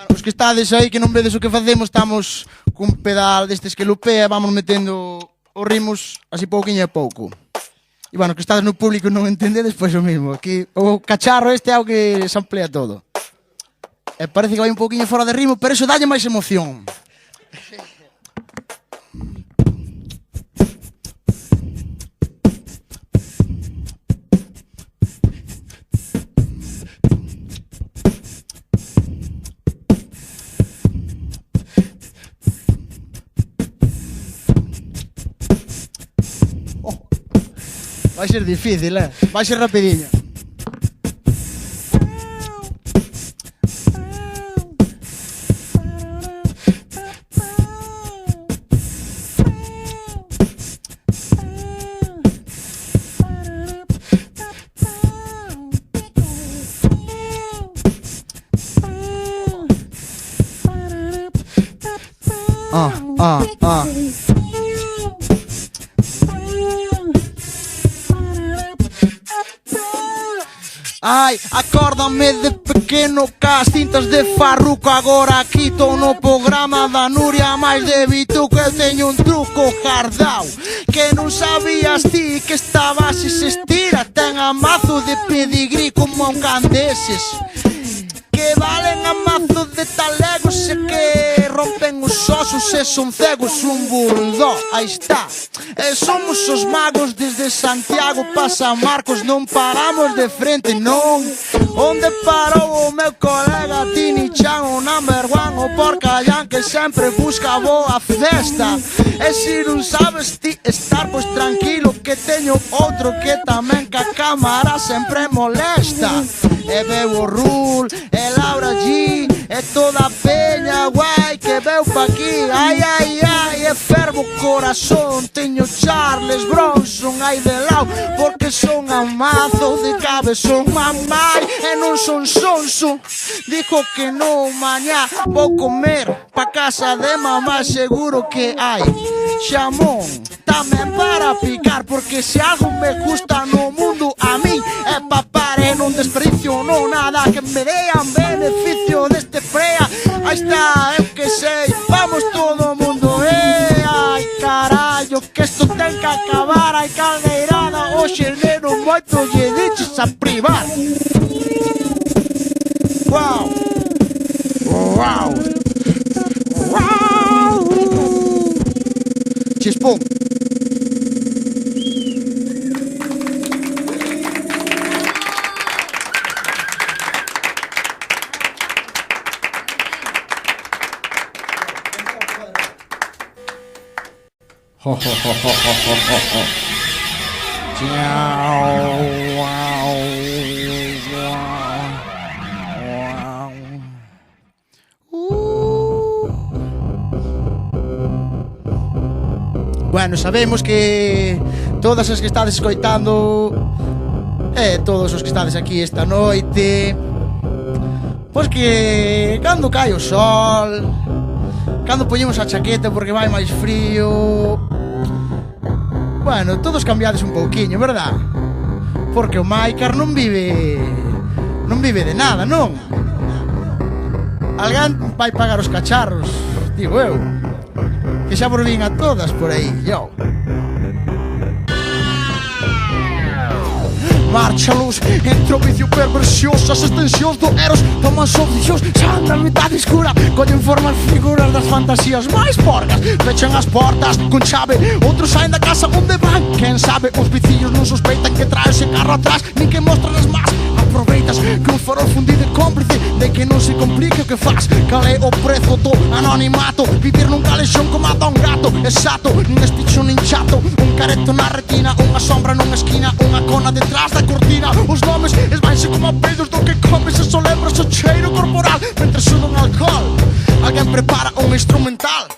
Os que estades aí que non vedes o que facemos, estamos cun pedal destes que lupea, vamos metendo os ritmos así pouquinho a pouco. E bueno, que estades no público non entendedes, pois o mismo. Aquí o cacharro este é o que se amplía todo. E parece que vai un pouquinho fora de ritmo, pero eso dalle máis emoción. Vai ser difícil, vai ser rapidinho. Ai, acórdame de pequeno cas cintas de Farruko. Agora aquí tô no programa da Nuria máis de Bituco. Eu teño un truco jardao que non sabías ti que estaba se estira. Ten a mazo de pedigrí como un can deses que valen a mazo de talegos e que rompen os osos e son cegos. Un bulldog, aí está. E somos os magos desde Santiago pa San Marcos. Non paramos de frente, non. Onde parou o meu colega Tini Chan, o number one, o porcallán que sempre busca boa festa. E se non sabes ti estar, pois tranquilo que teño outro que tamén ca cámara sempre molesta. E veo o Rul, e Laura G, e toda a peña guai que veu pa aquí. Ai, ai, ai, e fervo o corazón. Teño Charles Bronson aí de lado, porque son a mazo de cabezón. Mamai, e non son sonso, dijo que non, mañá vou comer pa casa de mamá. Seguro que hai xamón tamén para picar, porque se algo me gusta no mundo a mí é papar. E non desperdicio non nada que me dean beneficio deste prea. Aí está, eu que sei, vamos todo o mundo. Ai, carallo, que esto ten que acabar. Ai, caldeirada, hoxe neno moito lle diches a privar. Wow, wow, wow. Chispón. Ho, ho, ho, ho, ho, ho, ho, ho. Ciao, wow, wow. Bueno, sabemos que todas as que estades escoitando todos os que estades aquí esta noite, pois que cando cae o sol, cando poñemos a chaqueta porque vai máis frío, bueno, todos cambiades un pouquiño, verdad? Porque o Máicar non vive de nada, non? Alguén vai pagar os cacharros, digo eu, que xa por vin a todas por aí, yo. Marcha luz entre o vicio perversioso. As extensións do Eros toman solucións. Xa na mitad escura collen formas figuras das fantasías máis porcas. Pechan as portas con chave, outros saen da casa onde van. Quen sabe, os viciños non sospeitan que trae ese carro atrás, nin que mostran as más. Aproveitas que un farol fundido é cómplice de que non se complique o que faz. Cal é o prezo do anonimato? Vivir nun calexón como a un gato. Exacto, nin espicho nin chato. Un careto na retina, unha sombra nunha esquina, unha cona detrás da cortina. Os nomes esvaense como apellos do que comes. E só lembras o cheiro corporal mentre sudan alcohol. Alguén prepara un instrumental,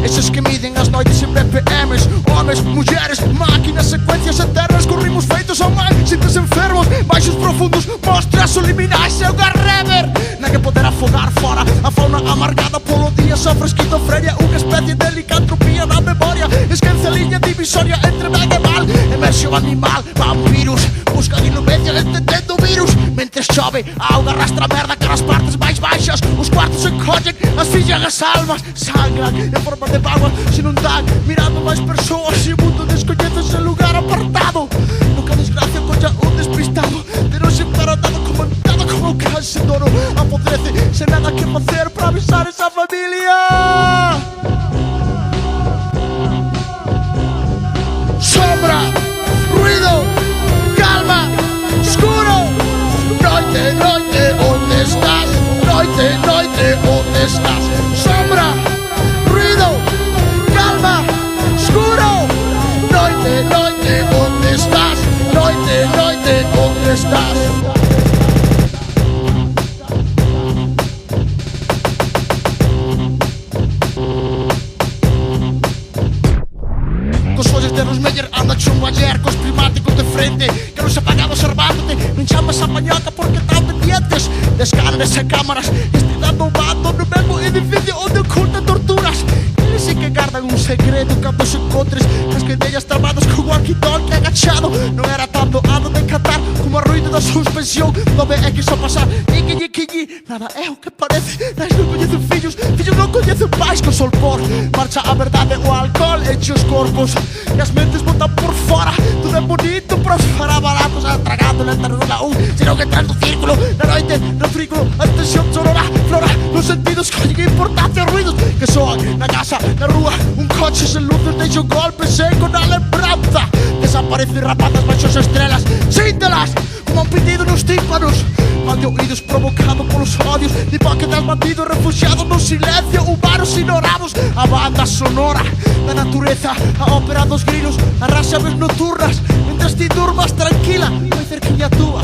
eses que miden as noites en BPMs. Homes, mulleres, máquinas, secuencias eternas, con ritmos feitos ao mal. Sintes enfermos, baixos profundos, mostras subliminais e o garrever na que poder afogar fora a fauna amargada polo día. Sofre esquizofrenia, unha especie de licantropía da memoria. Esquece a liña divisoria entre ben e mal. Emerxe o animal, vampiros, buscan inumencia entendendo virus. Mentre noite chove, a auga arrastra a merda que nas partes máis baixas os cuartos encollen, asfixian as almas, sangran en forma de vaguas, se non dan mirando máis persoas e o mundo descoñece ese lugar apartado. Nunca desgracia colla un despistado, pero sempre atado comandado como un cansedoro, apodrece sen nada que facer para avisar esa familia. Sombra, ruido, calma, escuro. Noite, noite, onde estás? Noite, noite, onde estás? Sombra, ruido, calma, escuro. Noite, noite, onde estás? Noite, noite, onde estás? Cos ollos de Rosmeyer anda chungo ayer, cos prismáticos de frente, que los apagados observándote, non chamas a pañoca porque están pendientes de escáneres e cámaras, este dando un bando no mesmo edificio onde ocultan torturas. Eles sí que guardan un secreto cando se encontres cas que dellas tramadas con walkie-talkie agachado. Non era tanto ando de encantar como a ruído da suspensión do BX a pasar, niqui, nada é o que parece. Nais non coñecen fillos, fillos non coñecen pais, co sol por marcha a verdade, o alcohol enche os corpos e as mentes botan por fora. Tudo é bonito, pero fará baratos tragando na tarrola senón que tras do círculo, na noite, no frículo, a tensión sonora, flora, nos sentidos collen importancia os ruidos que soan na casa, na rúa, un coche sen luces deixa un golpe seco na lembranza. Desaparecen rapadas baixo as estrelas, síntelas como un pitido nos tímpanos, mal de oídos provocado polos odios de hipócritas bandidos refugiados no silencio, humanos ignorados. A banda sonora da natureza, a ópera dos grilos, as ráxaves nocturnas, mentres ti durmas tranquila, moi cerquiña túa.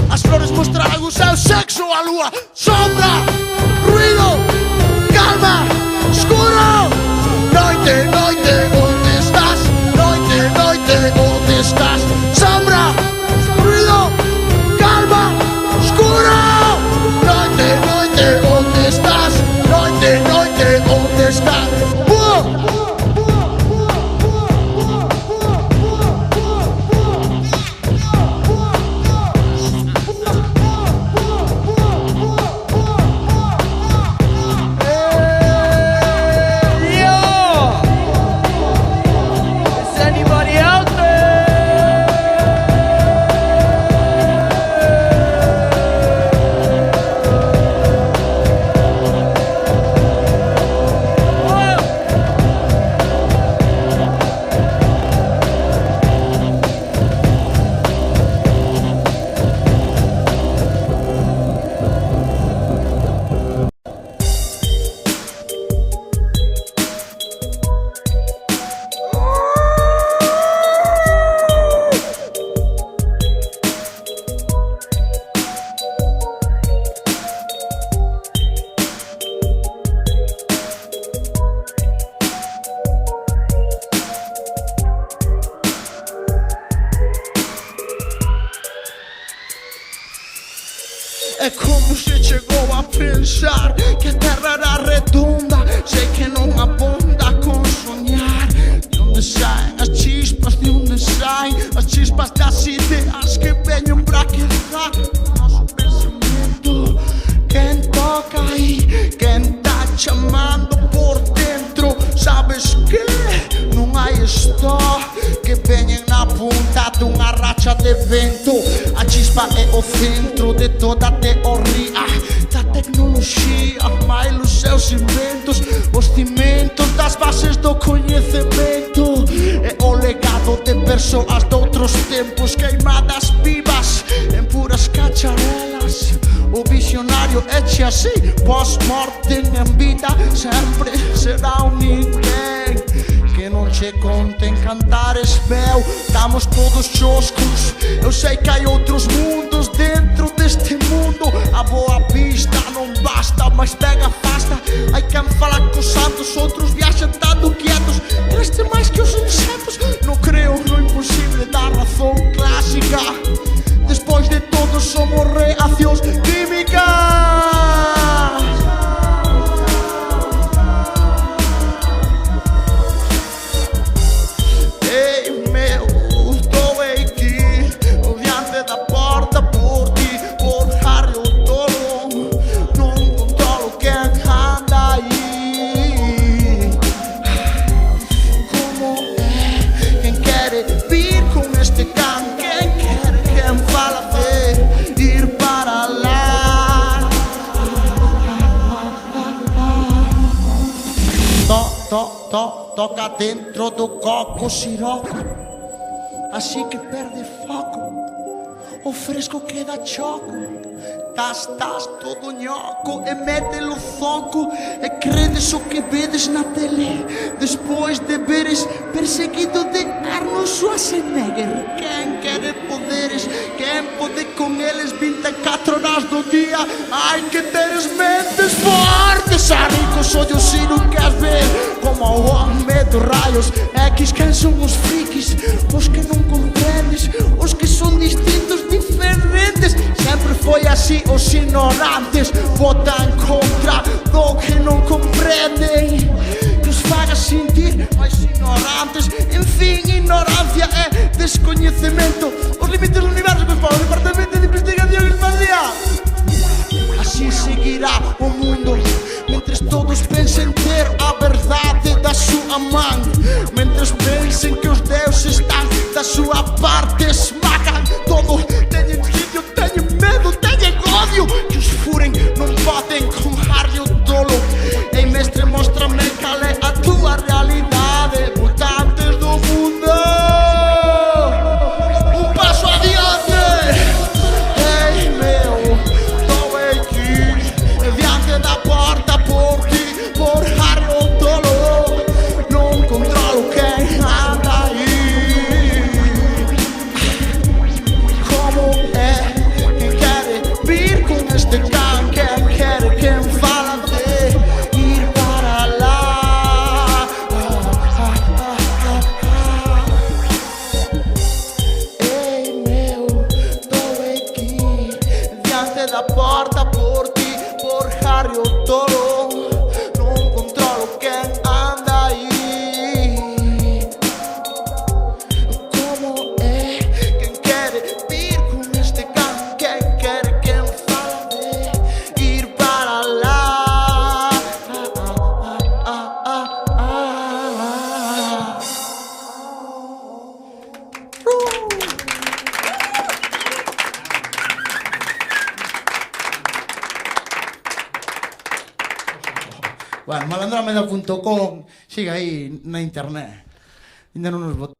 As flores mostrarán o seu sexo á lúa. Sombra, ruido, calma, escuro. Noite, noite, onde estás? Noite, noite, onde estás? Sombra, ruido, calma, escuro. Noite, noite, onde estás? Noite, noite, onde estás? É como se chegou a pensar que a terra era redonda. Sei que non abonda con soñar. De onde saen as chispas, de onde saen as chispas das ideas que veñen para quedar noso pensamento. Quen toca aí, quen tá chamando por dentro. Sabes que non hai stop que veñen na punta dunha racha de vento. A chispa é o centro de toda a teoría da tecnoloxía, mais os seus inventos, os cimentos das bases do coñecemento. É o legado de persoas de outros tempos queimadas vivas en puras cacharelas. O visionario eche así, post-mortem en vida sempre será un ninguén que non che conten cantares meu. Estamos todos choscos, eu sei que hai outros mundos dentro deste mundo. A boa vista non basta, mas pega afasta. Hai quen fala cos santos, outros viaxan dando quietos. Este máis que os insectos, non creo no imposible da razón clásica. Despois de todo somos reaccións químicas. Por co siroco, así que perde foco. O fresco queda choco. Estás todo ñoco e mételo foco e credes o que vedes na tele despois de veres perseguido de Arnold Schwarzenegger. Quen quere poderes, quen pode con eles 24 horas do día. Hai que teres mentes fortes, a ricos ollos si non queres ver como o home dos rayos X. Quen son os frikis, os que non comprendes, os que son distintos, diferentes. Sempre foi así, os ignorantes votan contra do que non comprenden, que os faga sentir máis ignorantes. En fin, ignorancia é descoñecemento. Os límites do universo que fala o Departamento de Investigación Espacial. Así seguirá o mundo mentres todos pensen ter a verdade da súa man, mentres pensen que os deuses están da súa parte. Esmagan todo, teñen sitio, teñen medo, teñen odio. Que os furen non poden con Harry o Tolo. Ei mestre, móstrame cal é a túa realidade. Votantes do mundo, un paso adiante. Ei meu, estou aquí diante da porta por ti, por Harry o Tolo. Non controlo quen anda aí. Como é que quere vir con este can? Quen quere, quen fala de ir para lá? Ei meu, estou aquí diante da porta por ti, por Harry o Tolo. Non controlo quen anda aí. Como é quen quere vir con este can? Quen quere, quen fala de ir para lá? Bueno, malandrameda.com sigue aí na internet. Ainda non nos botou.